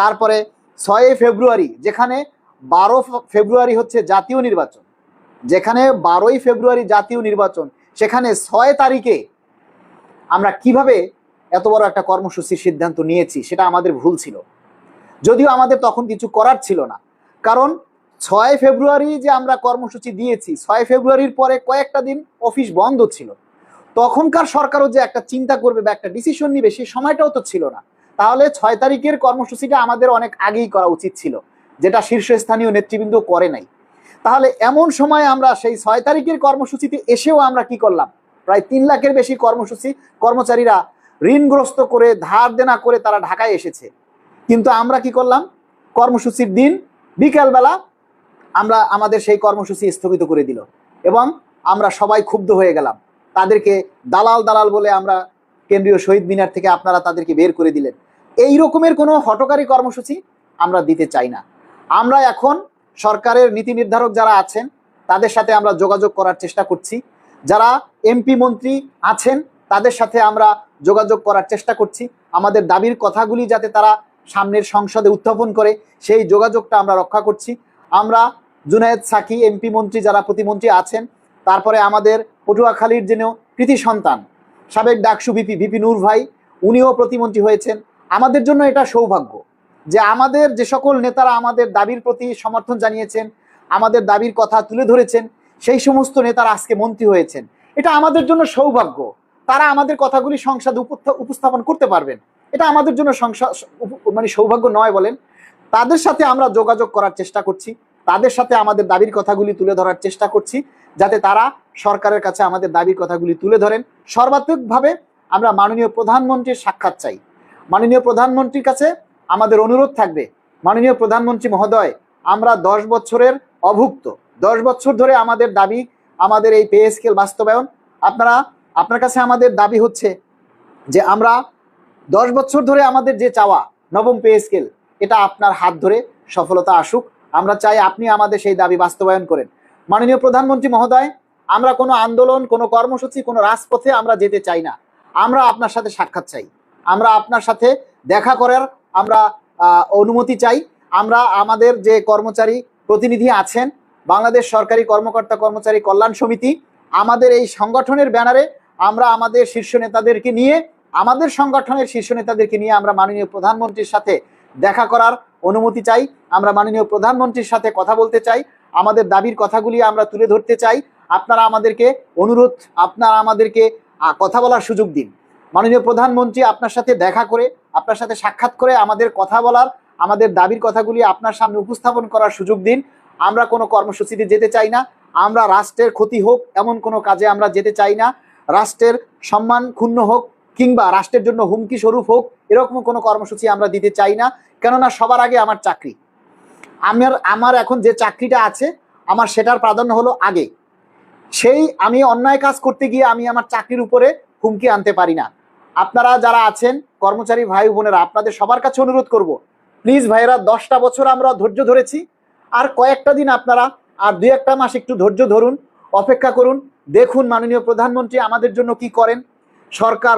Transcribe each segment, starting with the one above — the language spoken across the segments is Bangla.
তারপরে 6 ফেব্রুয়ারি, যেখানে 12 ফেব্রুয়ারি হচ্ছে জাতীয় নির্বাচন, যেখানে 12ই ফেব্রুয়ারি জাতীয় নির্বাচন, সেখানে 6 তারিখে আমরা কিভাবে এত বড় একটা কর্মসূচির সিদ্ধান্ত নিয়েছি, সেটা আমাদের ভুল ছিল। যদিও আমাদের তখন কিছু করার ছিল না, কারণ 6 ফেব্রুয়ারি যে আমরা কর্মসূচি দিয়েছি, 6 ফেব্রুয়ারির পরে কয়েকটা দিন অফিস বন্ধ ছিল। তখনকার সরকারও যে একটা চিন্তা করবে বা একটা ডিসিশন নিবে, সেই সময়টাও তো ছিল না। তাহলে 6 তারিখের কর্মসূচিটা আমাদের অনেক আগেই করা উচিত ছিল, যেটা শীর্ষস্থানীয় নেতৃবৃন্দ করে নাই। তাহলে এমন সময় আমরা সেই 6 তারিখের কর্মসূচিতে এসেও আমরা কি করলাম? প্রায় 3 লাখের বেশি কর্মচারীরা ঋণগ্রস্ত করে, ধার দেনা করে তারা ঢাকায় এসেছে। কিন্তু আমরা কি করলাম? কর্মসূচির দিন বিকালবেলা আমরা আমাদের সেই কর্মসূচি স্থগিত করে দিল এবং আমরা সবাই ক্ষুব্ধ হয়ে গেলাম। তাদেরকে দালাল বলে আমরা কেন্দ্রীয় শহীদ মিনার থেকে আপনারা তাদেরকে বের করে দিলেন। এই রকমের কোনো হঠকারী কর্মসূচি আমরা দিতে চাই না। আমরা এখন সরকারের নীতি নির্ধারক যারা আছেন তাদের সাথে আমরা যোগাযোগ করার চেষ্টা করছি। যারা এমপি মন্ত্রী আছেন তাদের সাথে আমরা যোগাযোগ করার চেষ্টা করছি, আমাদের দাবির কথাগুলি যাতে তারা সামনের সংসদে উত্থাপন করে, সেই যোগাযোগটা আমরা রক্ষা করছি। আমরা জুনায়েদ সাকি এমপি মন্ত্রী, যারা প্রতিমন্ত্রী আছেন, তারপরে আমাদের পটুয়াখালীর যিনি কৃতি সন্তান সাবেক ডাকসু ভিপি নূর ভাই, উনিও প্রতিমন্ত্রী হয়েছেন। আমাদের জন্য এটা সৌভাগ্য যে আমাদের যে সকল নেতারা আমাদের দাবির প্রতি সমর্থন জানিয়েছেন, আমাদের দাবির কথা তুলে ধরেছেন, সেই সমস্ত নেতারা আজকে মন্ত্রী হয়েছেন। এটা আমাদের জন্য সৌভাগ্য। তারা আমাদের কথাগুলি সংসদে উপস্থাপন করতে পারবেন। এটা আমাদের জন্য সৌভাগ্য নয় বলেন? তাদের সাথে আমরা যোগাযোগ করার চেষ্টা করছি, তাদের সাথে আমাদের দাবির কথাগুলি তুলে ধরার চেষ্টা করছি, যাতে তারা সরকারের কাছে আমাদের দাবির কথাগুলি তুলে ধরেন। সর্বাত্মকভাবে আমরা মাননীয় প্রধানমন্ত্রীর সাক্ষাৎ চাই। মাননীয় প্রধানমন্ত্রীর কাছে আমাদের অনুরোধ থাকবে, মাননীয় প্রধানমন্ত্রী মহোদয়, আমরা 10 বছরের অভুক্ত, 10 বছর ধরে আমাদের দাবি, আমাদের এই পে স্কেল বাস্তবায়ন, আপনার কাছে আমাদের দাবি হচ্ছে যে আমরা 10 বছর ধরে আমাদের যে চাওয়া নবম পে স্কেল, এটা আপনার হাত ধরে সফলতা আসুক। আমরা চাই আপনি আমাদের সেই দাবি বাস্তবায়ন করেন। মাননীয় প্রধানমন্ত্রী মহোদয়, আমরা কোনো আন্দোলন, কোনো কর্মসূচি, কোনো রাজপথে আমরা যেতে চাই না। আমরা আপনার সাথে সাক্ষাৎ চাই, আমরা আপনার সাথে দেখা করার আমরা অনুমতি চাই। আমরা আমাদের যে কর্মচারী প্রতিনিধি আছেন, বাংলাদেশ সরকারি কর্মকর্তা কর্মচারী কল্যাণ সমিতি, আমাদের এই সংগঠনের ব্যানারে আমরা আমাদের শীর্ষ নেতাদেরকে নিয়ে, আমাদের সংগঠনের শীর্ষ নেতাদেরকে নিয়ে আমরা মাননীয় প্রধানমন্ত্রীর সাথে দেখা করার অনুমতি চাই। আমরা মাননীয় প্রধানমন্ত্রীর সাথে কথা বলতে চাই, আমাদের দাবির কথাগুলি আমরা তুলে ধরতে চাই। আপনারা আমাদেরকে আপনারা আমাদেরকে কথা বলার সুযোগ দিন। মাননীয় প্রধানমন্ত্রী আপনার সাথে দেখা করে, আপনার সাথে সাক্ষাৎ করে আমাদের কথা বলার, আমাদের দাবির কথাগুলি আপনার সামনে উপস্থাপন করার সুযোগ দিন। আমরা কোনো কর্মসূচিতে যেতে চাই না, আমরা রাষ্ট্রের ক্ষতি হোক এমন কোনো কাজে আমরা যেতে চাই না, রাষ্ট্রের সম্মান ক্ষুণ্ণ হোক কিংবা রাষ্ট্রের জন্য হুমকি স্বরূপ হোক এরকম কোনো কর্মসূচি আমরা দিতে চাই না। কেননা সবার আগে আমার চাকরি, আমার এখন যে চাকরিটা আছে আমার সেটার প্রাধান্য হলো আগে। আমি অন্যায় কাজ করতে গিয়ে আমি আমার চাকরির উপরে হুমকি আনতে পারি না। আপনারা যারা আছেন কর্মচারী ভাই বোনেরা, আপনাদের সবার কাছে অনুরোধ করব, প্লিজ ভাইয়েরা, 10টা বছর আমরা ধৈর্য ধরেছি, আর কয়েকটা দিন আপনারা আর 2-1 মাস একটু ধৈর্য ধরুন, অপেক্ষা করুন, দেখুন মাননীয় প্রধানমন্ত্রী আমাদের জন্য কি করেন,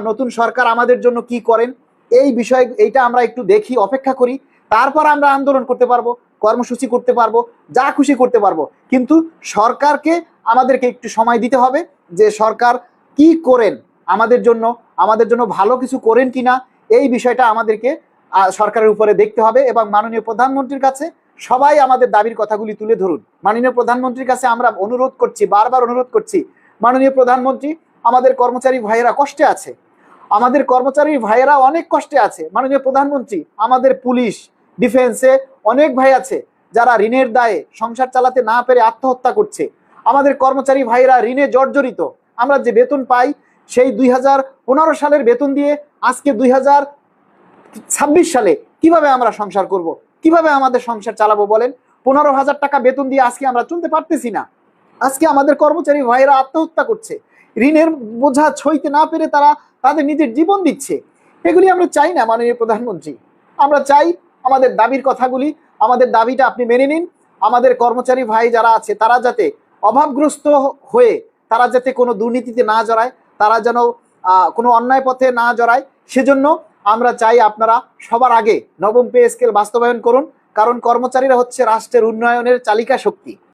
নতুন সরকার আমাদের জন্য কি করেন। এই বিষয় এইটা আমরা একটু দেখি, অপেক্ষা করি, তারপর আমরা আন্দোলন করতে পারবো, কর্মসূচি করতে পারবো, যা খুশি করতে পারবো। কিন্তু সরকারকে আমাদেরকে একটু সময় দিতে হবে যে সরকার কি করেন, আমাদের জন্য ভালো কিছু করেন কিনা, এই বিষয়টা আমাদেরকে সরকারের উপরে দেখতে হবে। এবং মাননীয় প্রধানমন্ত্রীর কাছে সবাই আমাদের দাবির কথাগুলি তুলে ধরুন। মাননীয় প্রধানমন্ত্রীর কাছে আমরা অনুরোধ করছি, বারবার অনুরোধ করছি, মাননীয় প্রধানমন্ত্রী, আমাদের কর্মচারী ভাইয়েরা কষ্টে আছে, আমাদের কর্মচারী ভাইয়েরা অনেক কষ্টে আছে। মাননীয় প্রধানমন্ত্রী, আমাদের পুলিশ, ডিফেন্সে অনেক ভাই আছে যারা ঋণের দায়ে সংসার চালাতে না পেরে আত্মহত্যা করছে। আমাদের কর্মচারী ভাইয়েরা ঋণে জর্জরিত। আমরা যে বেতন পাই সেই 2015 সালের বেতন দিয়ে আজকে 2026 সালে কিভাবে আমরা সংসার করব, কিভাবে আমাদের সংসার চালাবো বলেন? 15,000 টাকা বেতন দিয়ে আজকে আমরা চলতে পারতেছি না। আজকে আমাদের কর্মচারী ভাইয়েরা আত্মহত্যা করছে, ঋণের বোঝা ছইতে না পেরে তারা তাদের নিজের জীবন দিচ্ছে। এগুলি আমরা চাই না মাননীয় প্রধানমন্ত্রী। আমরা চাই আমাদের দাবির কথাগুলি, আমাদের দাবিটা আপনি মেনে নিন। আমাদের কর্মচারী ভাই যারা আছে তারা যাতে অভাবগ্রস্ত হয়ে তারা যাতে কোনো দুর্নীতিতে না জড়ায়, তারা যেন কোনো অন্যায় পথে না জড়ায়, সেজন্য আমরা চাই আপনারা সবার আগে নবম পে স্কেল বাস্তবায়ন করুন, কারণ কর্মচারীরা হচ্ছে রাষ্ট্রের উন্নয়নের চালিকা শক্তি।